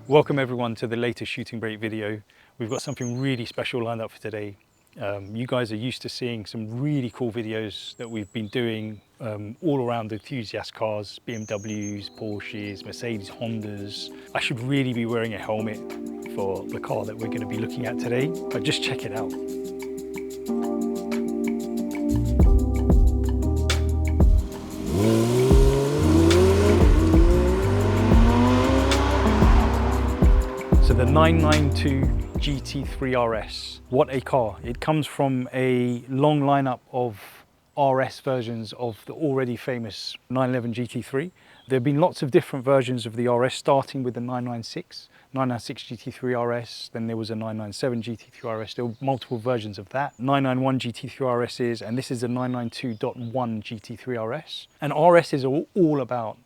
Welcome everyone to the latest shooting brake video. We've got something really special lined up for today. You guys are used to seeing some really cool videos that we've been doing all around enthusiast cars, BMWs, Porsches, Mercedes, Hondas. I should really be wearing a helmet for the car that we're going to be looking at today, but just check it out. So the 992 GT3 RS, what a car. It comes from a long lineup of RS versions of the already famous 911 GT3. There have been lots of different versions of the RS, starting with the 996 GT3 RS, then there was a 997 GT3 RS, there were multiple versions of that. 991 GT3 RSs, and this is a 992.1 GT3 RS. And RS is all about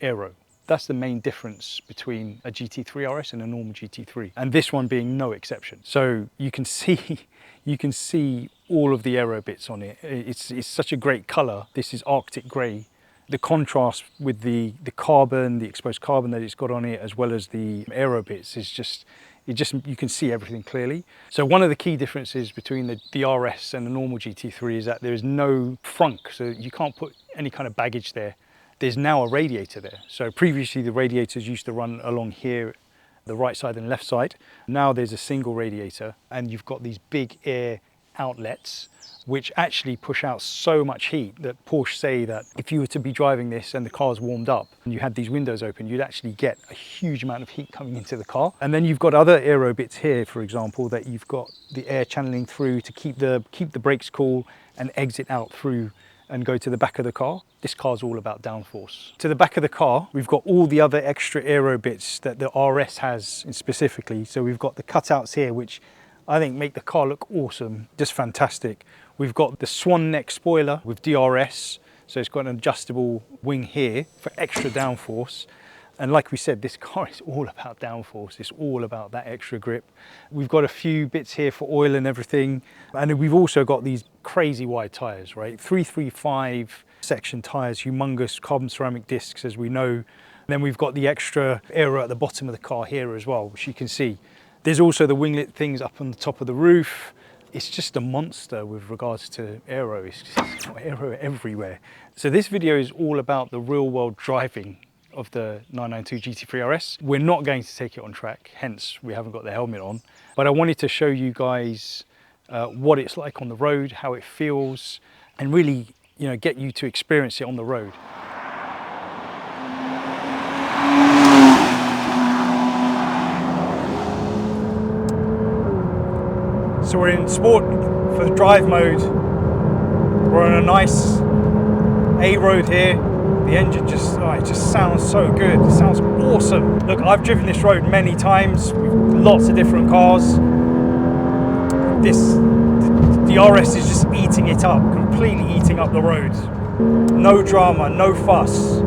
aero. That's the main difference between a GT3 RS and a normal GT3, and this one being no exception. So you can see all of the aero bits on it. It's such a great color. This is Arctic grey. The contrast with the carbon, the exposed carbon that it's got on it, as well as the aero bits, is just you can see everything clearly. So one of the key differences between the RS and the normal GT3 is that there is no frunk, so you can't put any kind of baggage there. There's now a radiator there. So previously the radiators used to run along here, the right side and left side. Now there's a single radiator, and you've got these big air outlets which actually push out so much heat that Porsche say that if you were to be driving this and the car's warmed up and you had these windows open, you'd actually get a huge amount of heat coming into the car. And then you've got other aero bits here, for example, that you've got the air channeling through to keep the brakes cool and exit out through and go to the back of the car. This car's all about downforce. To the back of the car, we've got all the other extra aero bits that the RS has specifically. So we've got the cutouts here, which I think make the car look awesome, just fantastic. We've got the swan neck spoiler with DRS. So it's got an adjustable wing here for extra downforce. And like we said, this car is all about downforce. It's all about that extra grip. We've got a few bits here for oil and everything. And we've also got these crazy wide tires, right? 335 section tires, humongous carbon ceramic discs, as we know. And then we've got the extra aero at the bottom of the car here as well, which you can see. There's also the winglet things up on the top of the roof. It's just a monster with regards to aero. It's just aero everywhere. So this video is all about the real world driving of the 992 GT3 RS. We're not going to take it on track, hence we haven't got the helmet on. But I wanted to show you guys what it's like on the road, how it feels, and really, get you to experience it on the road. So we're in sport for the drive mode. We're on a nice A road here. The engine it just sounds so good. It sounds awesome. Look, I've driven this road many times with lots of different cars. The RS is just eating it up, completely eating up the road. No drama, no fuss.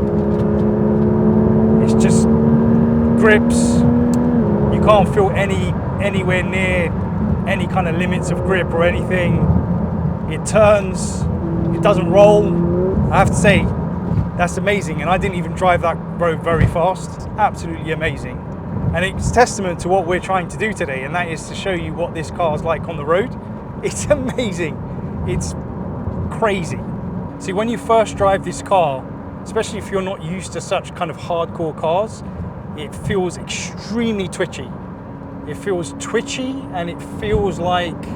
It's just grips. You can't feel anywhere near any kind of limits of grip or anything. It turns, it doesn't roll. I have to say, that's amazing, and I didn't even drive that road very fast. It's absolutely amazing. And it's testament to what we're trying to do today, and that is to show you what this car is like on the road. It's amazing. It's crazy. See, when you first drive this car, especially if you're not used to such kind of hardcore cars, it feels extremely twitchy. It feels twitchy, and it feels like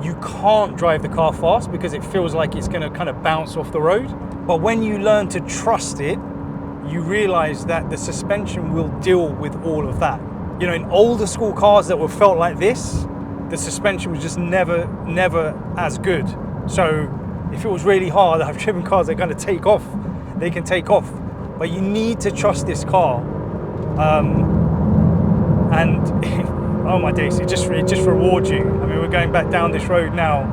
you can't drive the car fast because it feels like it's going to kind of bounce off the road. But when you learn to trust it, you realize that the suspension will deal with all of that. In older school cars that were felt like this, the suspension was just never as good. So if it was really hard, I've driven cars that are going to take off, they can take off. But you need to trust this car. And oh my days, it just rewards you. I mean, we're going back down this road now.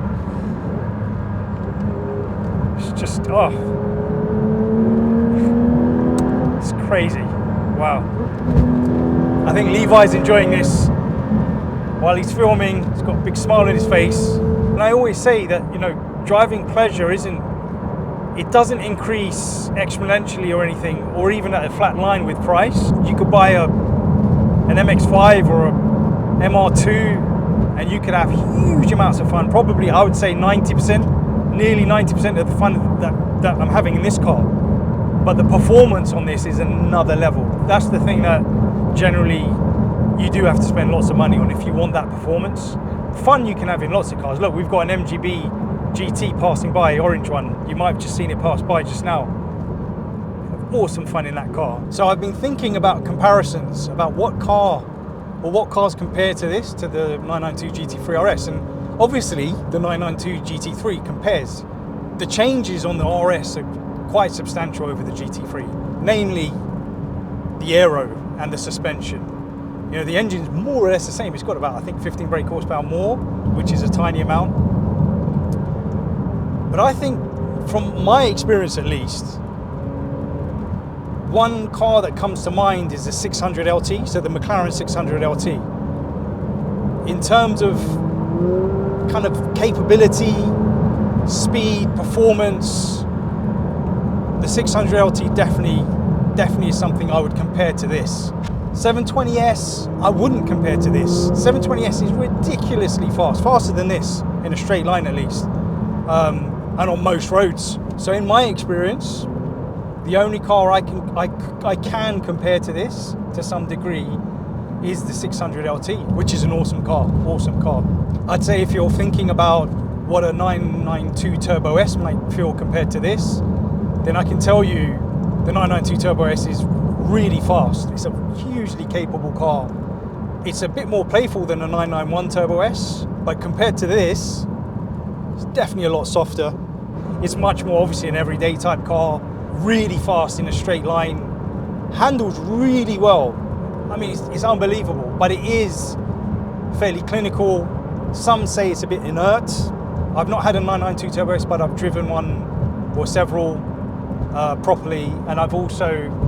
It's just, it's crazy. Wow. I think Levi's enjoying this while he's filming. He's got a big smile on his face. And I always say that, driving pleasure it doesn't increase exponentially or anything, or even at a flat line with price. You could buy a an MX-5 or a MR2, and you could have huge amounts of fun. Probably, I would say 90%, nearly 90% of the fun that I'm having in this car. But the performance on this is another level. That's the thing that generally you do have to spend lots of money on if you want that performance. Fun you can have in lots of cars. Look, we've got an MGB GT passing by, orange one. You might have just seen it pass by just now. Awesome fun in that car. So I've been thinking about comparisons, about what car or what cars compare to this, to the 992 GT3 RS. And obviously the 992 GT3 compares. The changes on the RS are quite substantial over the GT3, namely the aero and the suspension. You know, the engine's more or less the same. It's got about, I think, 15 brake horsepower more, which is a tiny amount. But I think, from my experience at least, one car that comes to mind is the 600 LT, so the McLaren 600 LT. In terms of kind of capability, speed, performance, the 600 LT definitely is something I would compare to this. 720S, I wouldn't compare to this. 720S is ridiculously fast, faster than this, in a straight line at least, and on most roads. So in my experience, the only car I can compare to this, to some degree, is the 600 LT, which is an awesome car, I'd say if you're thinking about what a 992 Turbo S might feel compared to this, then I can tell you the 992 Turbo S is really fast. It's a hugely capable car. It's a bit more playful than a 991 Turbo S, but compared to this, it's definitely a lot softer. It's much more obviously an everyday type car, really fast in a straight line, handles really well. I mean, it's unbelievable, but it is fairly clinical. Some say it's a bit inert. I've not had a 992 Turbo S, but I've driven one or several properly, and I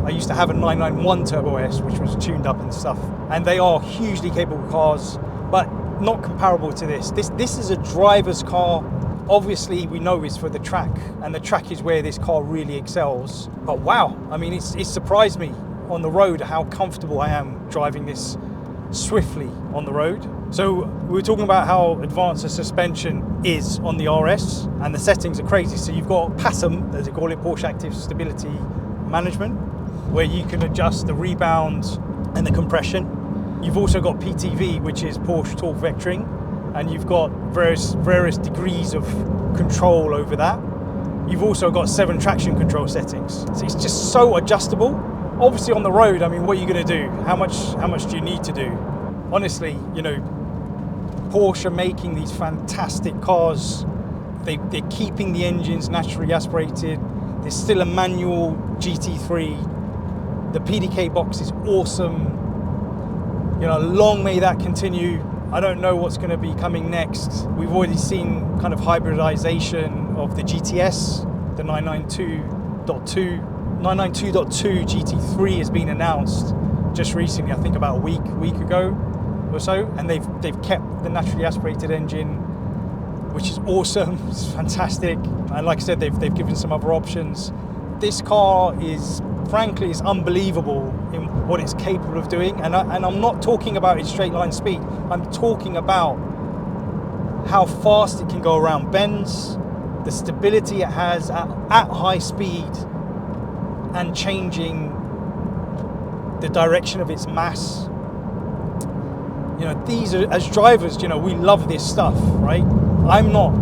used to have a 991 Turbo S, which was tuned up and stuff, and they are hugely capable cars, but not comparable to this. This is a driver's car. Obviously, we know it's for the track, and the track is where this car really excels. But wow, I mean, it surprised me on the road how comfortable I am driving this swiftly on the road. So we were talking about how advanced the suspension is on the RS, and the settings are crazy. So you've got PASM, as they call it, Porsche Active Stability Management, where you can adjust the rebound and the compression. You've also got PTV, which is Porsche Torque Vectoring, and you've got various degrees of control over that. You've also got 7 traction control settings. So it's just so adjustable. Obviously on the road, I mean, what are you going to do? How much do you need to do? Honestly, you know, Porsche are making these fantastic cars. They're keeping the engines naturally aspirated. There's still a manual GT3. The PDK box is awesome. You know, long may that continue. I don't know what's going to be coming next. We've already seen kind of hybridization of the GTS, the 992.2. 992.2 GT3 has been announced just recently, I think about a week ago or so, and they've kept the naturally aspirated engine, which is awesome. It's fantastic, and like I said, they've given some other options. This car is, frankly, it's unbelievable in what it's capable of doing, and I'm not talking about its straight line speed. I'm talking about how fast it can go around bends, the stability it has at high speed, and changing the direction of its mass. You know, these are, as drivers, you know, we love this stuff, right? I'm not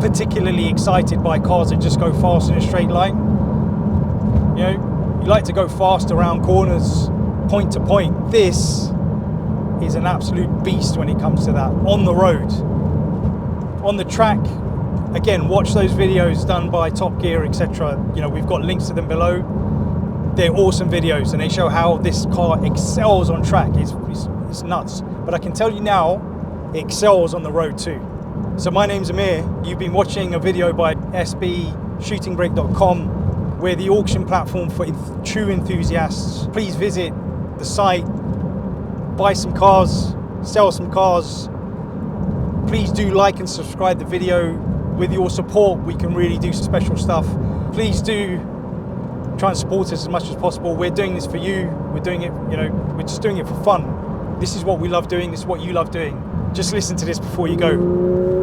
particularly excited by cars that just go fast in a straight line. You know, you like to go fast around corners, point to point. This is an absolute beast when it comes to that. On the road, on the track, again, watch those videos done by Top Gear, etc. You know, we've got links to them below. They're awesome videos, and they show how this car excels on track. It's nuts. But I can tell you now, it excels on the road too. So my name's Amir. You've been watching a video by sbshootingbrake.com. We're the auction platform for true enthusiasts. Please visit the site, buy some cars, sell some cars. Please do like and subscribe the video. With your support, we can really do some special stuff. Please do try and support us as much as possible. We're doing this for you. We're doing it, you know, we're just doing it for fun. This is what we love doing. This is what you love doing. Just listen to this before you go.